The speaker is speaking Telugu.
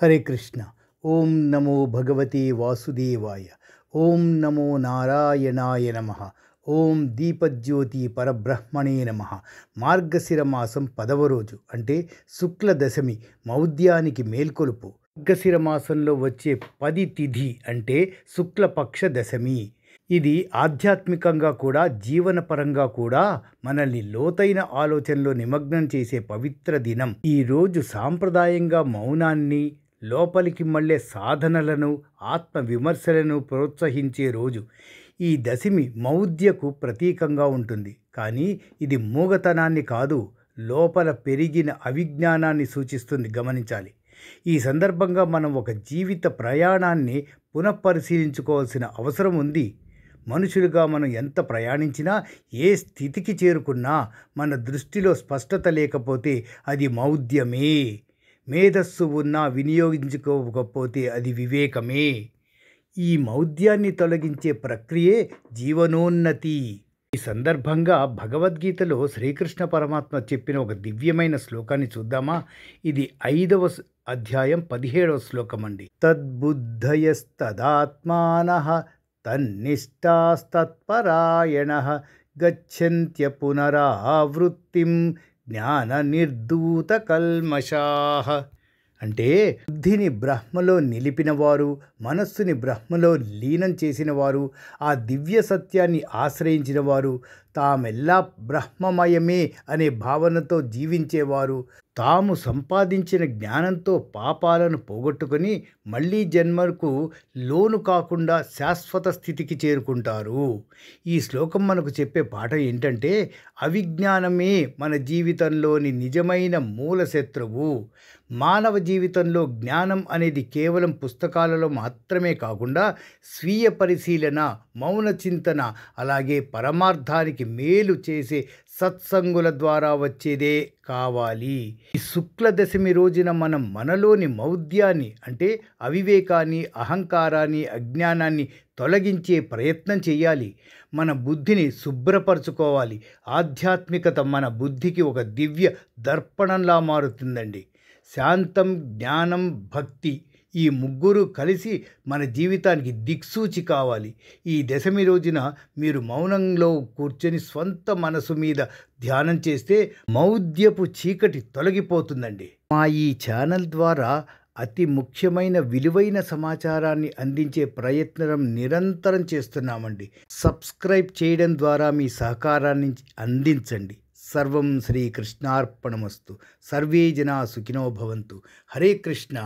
హరే కృష్ణ. ఓం నమో భగవతే వాసుదేవాయ. ఓం నమో నారాయణాయ నమ. ఓం దీపజ్యోతి పరబ్రహ్మణే నమ. మార్గశిర మాసం 10వ రోజు అంటే శుక్ల దశమి మౌద్యానికి మేల్కొలుపు. మార్గశిర మాసంలో వచ్చే 10 తిథి అంటే శుక్లపక్ష దశమి. ఇది ఆధ్యాత్మికంగా కూడా జీవనపరంగా కూడా మనల్ని లోతైన ఆలోచనలో నిమగ్నం చేసే పవిత్ర దినం. ఈ రోజు సాంప్రదాయంగా మౌనాన్ని, లోపలికి మళ్ళే సాధనలను, ఆత్మ విమర్శలను ప్రోత్సహించే రోజు. ఈ దశమి మౌద్యకు ప్రతీకంగా ఉంటుంది. కానీ ఇది మూగతనాన్ని కాదు, లోపల పెరిగిన అవిజ్ఞానాన్ని సూచిస్తుంది. గమనించాలి. ఈ సందర్భంగా మనం ఒక జీవిత ప్రయాణాన్ని పునఃపరిశీలించుకోవాల్సిన అవసరం ఉంది. మనుషులుగా మనం ఎంత ప్రయాణించినా, ఏ స్థితికి చేరుకున్నా మన దృష్టిలో స్పష్టత లేకపోతే అది మౌద్యమే. మేధస్సు ఉన్నా వినియోగించుకోకపోతే అది వివేకమే. ఈ మౌద్యాన్ని తొలగించే ప్రక్రియే జీవనోన్నతి. ఈ సందర్భంగా భగవద్గీతలో శ్రీకృష్ణ పరమాత్మ చెప్పిన ఒక దివ్యమైన శ్లోకాన్ని చూద్దామా? ఇది 5వ అధ్యాయం 17వ శ్లోకం అండి. తద్బుద్ధయస్తదాత్మానః తన్నిష్టాస్తత్పరాయణః గచ్చంత్య పునరావృత్తిం జ్ఞాన నిర్ధూత కల్మషాః. అంటే బుద్ధిని బ్రహ్మలో నిలిపినవారు, మనస్సుని బ్రహ్మలో లీనం చేసినవారు, ఆ దివ్య సత్యాన్ని ఆశ్రయించిన వారు, తామెల్లా బ్రహ్మమయమే అనే భావనతో జీవించేవారు, తాము సంపాదించిన జ్ఞానంతో పాపాలను పోగొట్టుకొని మళ్ళీ జన్మకు లోను కాకుండా శాశ్వత స్థితికి చేరుకుంటారు. ఈ శ్లోకం మనకు చెప్పే పాఠం ఏంటంటే, అవిజ్ఞానమే మన జీవితంలోని నిజమైన మూల శత్రువు. మానవ జీవితంలో జ్ఞానం అనేది కేవలం పుస్తకాలలో మాత్రమే కాకుండా స్వీయ పరిశీలన, మౌన చింతన, అలాగే పరమార్థానికి మేలు చేసే సత్సంగుల ద్వారా వచ్చేదే కావాలి. ఈ శుక్ల దశమి రోజున మనం మనలోని మౌద్యాన్ని అంటే అవివేకాన్ని, అహంకారాన్ని, అజ్ఞానాన్ని తొలగించే ప్రయత్నం చేయాలి. మన బుద్ధిని శుభ్రపరచుకోవాలి. ఆధ్యాత్మికత మన బుద్ధికి ఒక దివ్య దర్పణంలా మారుతుందండి. శాంతం, జ్ఞానం, భక్తి ఈ ముగ్గురు కలిసి మన జీవితానికి దిక్సూచి కావాలి. ఈ దశమి రోజున మీరు మౌనంలో కూర్చొని స్వంత మనసు మీద ధ్యానం చేస్తే మౌద్యపు చీకటి తొలగిపోతుందండి. మా ఈ ఛానల్ ద్వారా అతి ముఖ్యమైన విలువైన సమాచారాన్ని అందించే ప్రయత్నం నిరంతరం చేస్తున్నామండి. సబ్స్క్రైబ్ చేయడం ద్వారా మీ సహకారాన్ని అందించండి. సర్వం శ్రీకృష్ణార్పణమస్తు. సర్వే జనా సుఖినో భవంతు. హరే కృష్ణ.